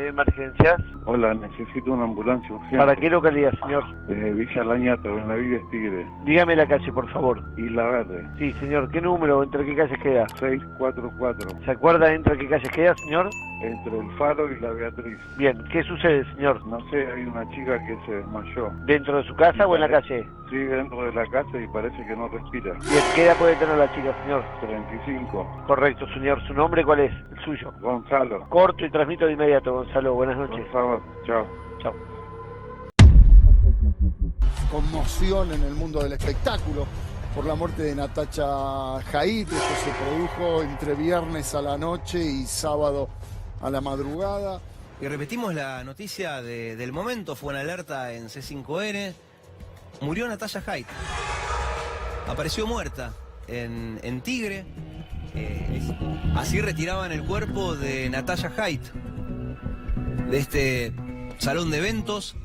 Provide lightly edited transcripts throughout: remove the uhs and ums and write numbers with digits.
emergencias. Hola, necesito una ambulancia urgente. ¿Para qué localidad, señor? Villa Lañata, Benavides, Tigre. Dígame la calle, por favor. Isla Verde. Sí, señor. ¿Qué número? ¿Entre qué calles queda? 644. ¿Se acuerda entre qué calles queda, señor? Entre el Faro y la Beatriz. Bien. ¿Qué sucede, señor? No sé, hay una chica que se desmayó. ¿Dentro de su casa o en la calle? Sí, dentro de la casa y parece que no respira. Bien. ¿Qué edad puede tener la chica, señor? 35. Correcto, señor. ¿Su nombre cuál es? El suyo. Gonzalo. Corto y transmito de inmediato, Gonzalo. Buenas noches. Por favor, chao. Chao. Conmoción en el mundo del espectáculo por la muerte de Natacha Haidt. Esto se produjo entre viernes a la noche y sábado a la madrugada. Y repetimos la noticia del momento, fue una alerta en C5N. Murió Natacha Haidt. Apareció muerta en Tigre. Así retiraban el cuerpo de Natacha Haidt de este salón de eventos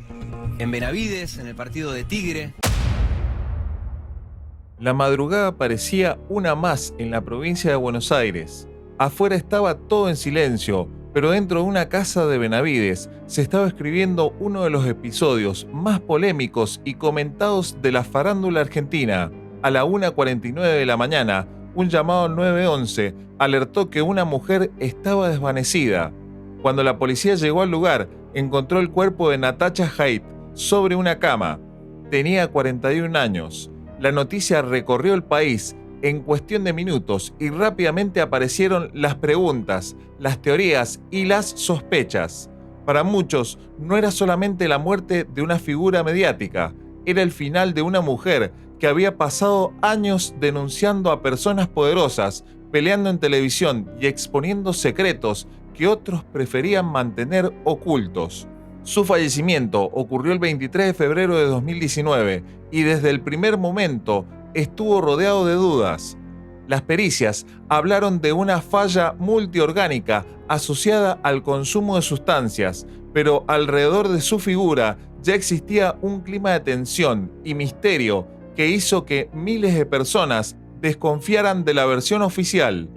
en Benavides, en el partido de Tigre. La madrugada parecía una más en la provincia de Buenos Aires. Afuera estaba todo en silencio, pero dentro de una casa de Benavides se estaba escribiendo uno de los episodios más polémicos y comentados de la farándula argentina. A la 1:49 de la mañana, un llamado al 911 alertó que una mujer estaba desvanecida. Cuando la policía llegó al lugar, encontró el cuerpo de Natacha Haidt sobre una cama. Tenía 41 años. La noticia recorrió el país en cuestión de minutos y rápidamente aparecieron las preguntas, las teorías y las sospechas. Para muchos, no era solamente la muerte de una figura mediática, era el final de una mujer que había pasado años denunciando a personas poderosas, peleando en televisión y exponiendo secretos que otros preferían mantener ocultos. Su fallecimiento ocurrió el 23 de febrero de 2019 y desde el primer momento estuvo rodeado de dudas. Las pericias hablaron de una falla multiorgánica asociada al consumo de sustancias, pero alrededor de su figura ya existía un clima de tensión y misterio que hizo que miles de personas desconfiaran de la versión oficial.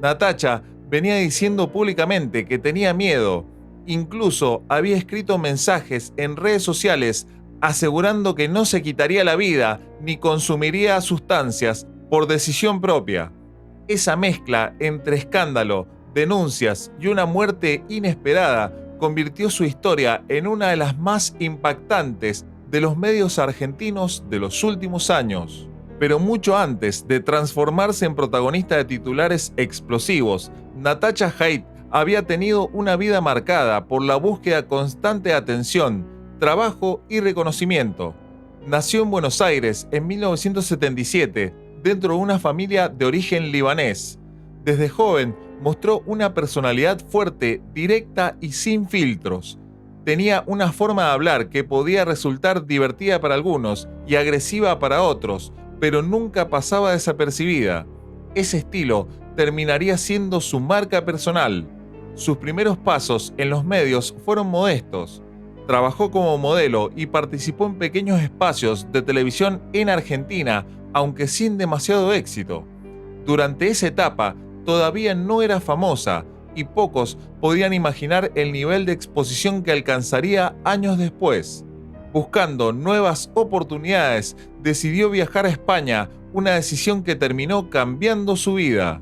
Natacha venía diciendo públicamente que tenía miedo. Incluso había escrito mensajes en redes sociales asegurando que no se quitaría la vida ni consumiría sustancias por decisión propia. Esa mezcla entre escándalo, denuncias y una muerte inesperada convirtió su historia en una de las más impactantes de los medios argentinos de los últimos años. Pero mucho antes de transformarse en protagonista de titulares explosivos, Natacha Haidt había tenido una vida marcada por la búsqueda constante de atención, trabajo y reconocimiento. Nació en Buenos Aires en 1977, dentro de una familia de origen libanés. Desde joven mostró una personalidad fuerte, directa y sin filtros. Tenía una forma de hablar que podía resultar divertida para algunos y agresiva para otros, pero nunca pasaba desapercibida. Ese estilo terminaría siendo su marca personal. Sus primeros pasos en los medios fueron modestos. Trabajó como modelo y participó en pequeños espacios de televisión en Argentina, aunque sin demasiado éxito. Durante esa etapa todavía no era famosa y pocos podían imaginar el nivel de exposición que alcanzaría años después. Buscando nuevas oportunidades, decidió viajar a España, una decisión que terminó cambiando su vida.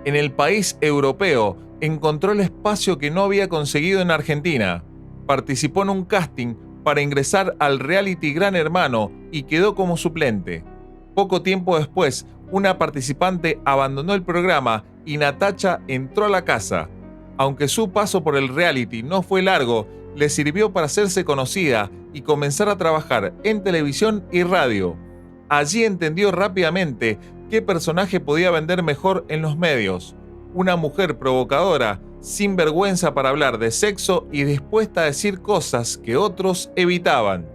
En el país europeo, encontró el espacio que no había conseguido en Argentina. Participó en un casting para ingresar al reality Gran Hermano y quedó como suplente. Poco tiempo después, una participante abandonó el programa y Natacha entró a la casa. Aunque su paso por el reality no fue largo, le sirvió para hacerse conocida y comenzar a trabajar en televisión y radio. Allí entendió rápidamente qué personaje podía vender mejor en los medios. Una mujer provocadora, sin vergüenza para hablar de sexo y dispuesta a decir cosas que otros evitaban.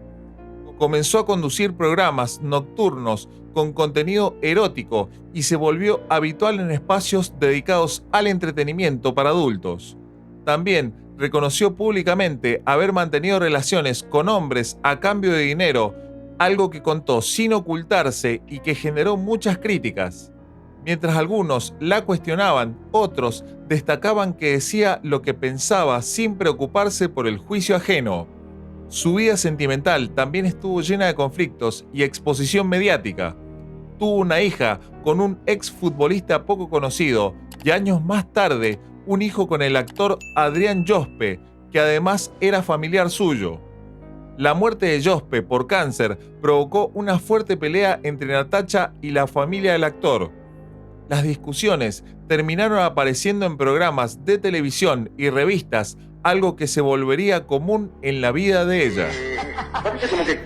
Comenzó a conducir programas nocturnos con contenido erótico y se volvió habitual en espacios dedicados al entretenimiento para adultos. También reconoció públicamente haber mantenido relaciones con hombres a cambio de dinero, algo que contó sin ocultarse y que generó muchas críticas. Mientras algunos la cuestionaban, otros destacaban que decía lo que pensaba sin preocuparse por el juicio ajeno. Su vida sentimental también estuvo llena de conflictos y exposición mediática. Tuvo una hija con un exfutbolista poco conocido y años más tarde un hijo con el actor Adrián Yospe, que además era familiar suyo. La muerte de Yospe por cáncer provocó una fuerte pelea entre Natacha y la familia del actor. Las discusiones terminaron apareciendo en programas de televisión y revistas, algo que se volvería común en la vida de ella.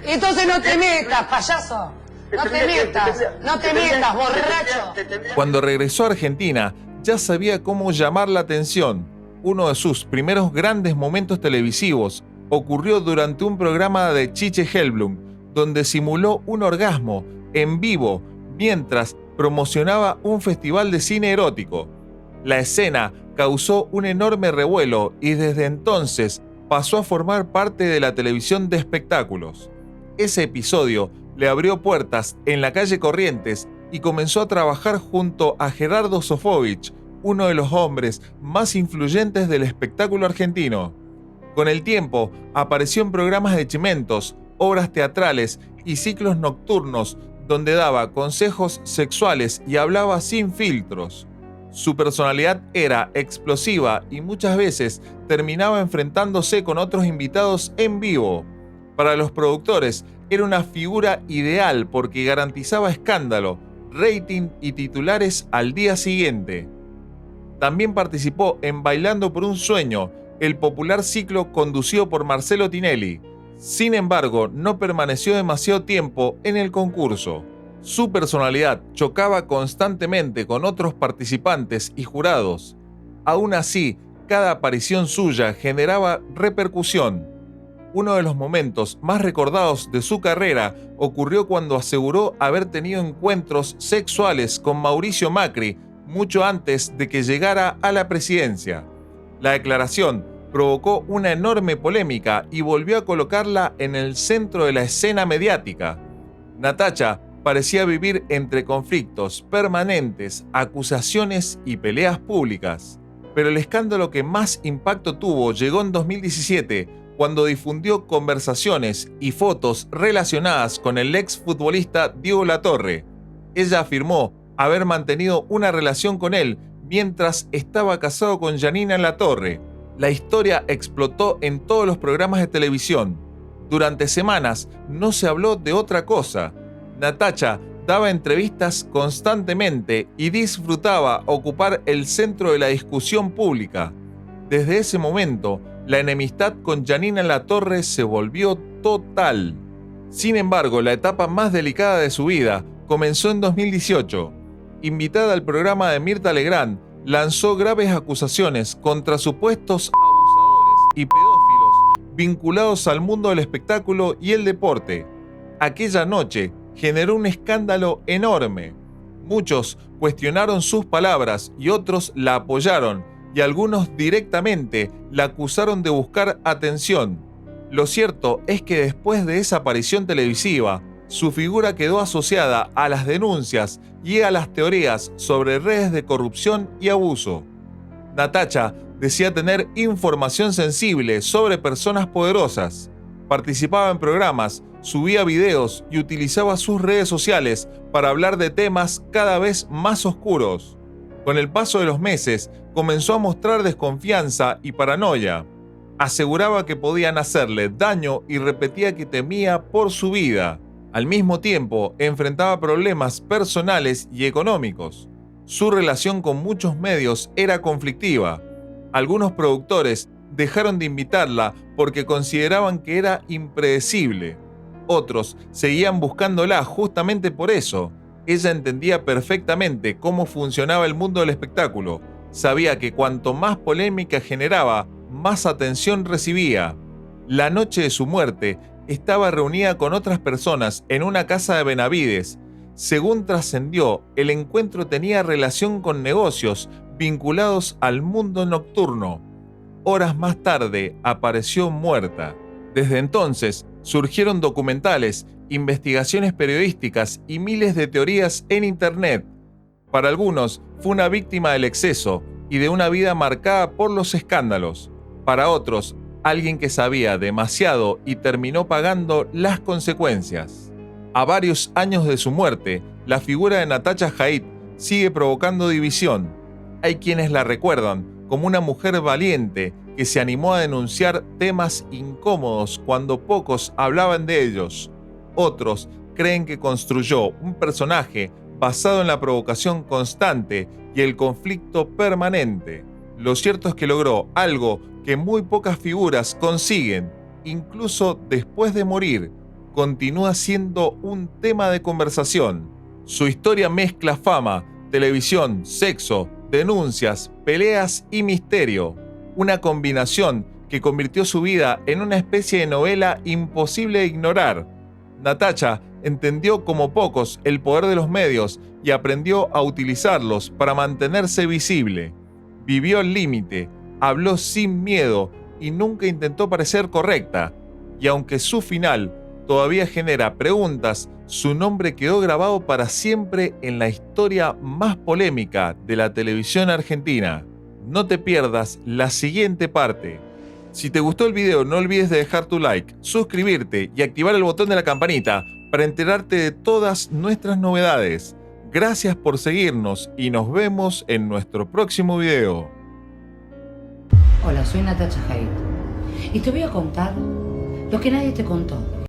Entonces no te metas, payaso. No te metas, borracho. Cuando regresó a Argentina, ya sabía cómo llamar la atención. Uno de sus primeros grandes momentos televisivos ocurrió durante un programa de Chiche Helblum, donde simuló un orgasmo en vivo mientras promocionaba un festival de cine erótico. La escena causó un enorme revuelo y desde entonces pasó a formar parte de la televisión de espectáculos. Ese episodio le abrió puertas en la calle Corrientes y comenzó a trabajar junto a Gerardo Sofovich, uno de los hombres más influyentes del espectáculo argentino. Con el tiempo, apareció en programas de chimentos, obras teatrales y ciclos nocturnos donde daba consejos sexuales y hablaba sin filtros. Su personalidad era explosiva y muchas veces terminaba enfrentándose con otros invitados en vivo. Para los productores era una figura ideal porque garantizaba escándalo, rating y titulares al día siguiente. También participó en Bailando por un Sueño, el popular ciclo conducido por Marcelo Tinelli. Sin embargo, no permaneció demasiado tiempo en el concurso. Su personalidad chocaba constantemente con otros participantes y jurados. Aún así, cada aparición suya generaba repercusión. Uno de los momentos más recordados de su carrera ocurrió cuando aseguró haber tenido encuentros sexuales con Mauricio Macri mucho antes de que llegara a la presidencia. La declaración provocó una enorme polémica y volvió a colocarla en el centro de la escena mediática. Natacha parecía vivir entre conflictos permanentes, acusaciones y peleas públicas. Pero el escándalo que más impacto tuvo llegó en 2017, cuando difundió conversaciones y fotos relacionadas con el exfutbolista Diego Latorre. Ella afirmó haber mantenido una relación con él mientras estaba casado con Janina Latorre. La historia explotó en todos los programas de televisión. Durante semanas no se habló de otra cosa. Natacha daba entrevistas constantemente y disfrutaba ocupar el centro de la discusión pública. Desde ese momento, la enemistad con Janina Latorre se volvió total. Sin embargo, la etapa más delicada de su vida comenzó en 2018. Invitada al programa de Mirta Legrand, lanzó graves acusaciones contra supuestos abusadores y pedófilos vinculados al mundo del espectáculo y el deporte. Aquella noche generó un escándalo enorme. Muchos cuestionaron sus palabras y otros la apoyaron, y algunos directamente la acusaron de buscar atención. Lo cierto es que después de esa aparición televisiva, su figura quedó asociada a las denuncias y a las teorías sobre redes de corrupción y abuso. Natacha decía tener información sensible sobre personas poderosas, participaba en programas, subía videos y utilizaba sus redes sociales para hablar de temas cada vez más oscuros. Con el paso de los meses, comenzó a mostrar desconfianza y paranoia. Aseguraba que podían hacerle daño y repetía que temía por su vida. Al mismo tiempo, enfrentaba problemas personales y económicos. Su relación con muchos medios era conflictiva. Algunos productores dejaron de invitarla porque consideraban que era impredecible. Otros seguían buscándola justamente por eso. Ella entendía perfectamente cómo funcionaba el mundo del espectáculo. Sabía que cuanto más polémica generaba, más atención recibía. La noche de su muerte, estaba reunida con otras personas en una casa de Benavides. Según trascendió, el encuentro tenía relación con negocios vinculados al mundo nocturno. Horas más tarde, apareció muerta. Desde entonces, surgieron documentales, investigaciones periodísticas y miles de teorías en Internet. Para algunos, fue una víctima del exceso y de una vida marcada por los escándalos. Para otros, alguien que sabía demasiado y terminó pagando las consecuencias. A varios años de su muerte, la figura de Natacha Haidt sigue provocando división. Hay quienes la recuerdan como una mujer valiente que se animó a denunciar temas incómodos cuando pocos hablaban de ellos. Otros creen que construyó un personaje basado en la provocación constante y el conflicto permanente. Lo cierto es que logró algo que muy pocas figuras consiguen. Incluso después de morir, continúa siendo un tema de conversación. Su historia mezcla fama, televisión, sexo, denuncias, peleas y misterio. Una combinación que convirtió su vida en una especie de novela imposible de ignorar. Natacha entendió como pocos el poder de los medios y aprendió a utilizarlos para mantenerse visible. Vivió al límite, habló sin miedo y nunca intentó parecer correcta. Y aunque su final todavía genera preguntas, su nombre quedó grabado para siempre en la historia más polémica de la televisión argentina. No te pierdas la siguiente parte. Si te gustó el video, no olvides de dejar tu like, suscribirte y activar el botón de la campanita para enterarte de todas nuestras novedades. Gracias por seguirnos y nos vemos en nuestro próximo video. Hola, soy Natacha Haidt y te voy a contar lo que nadie te contó.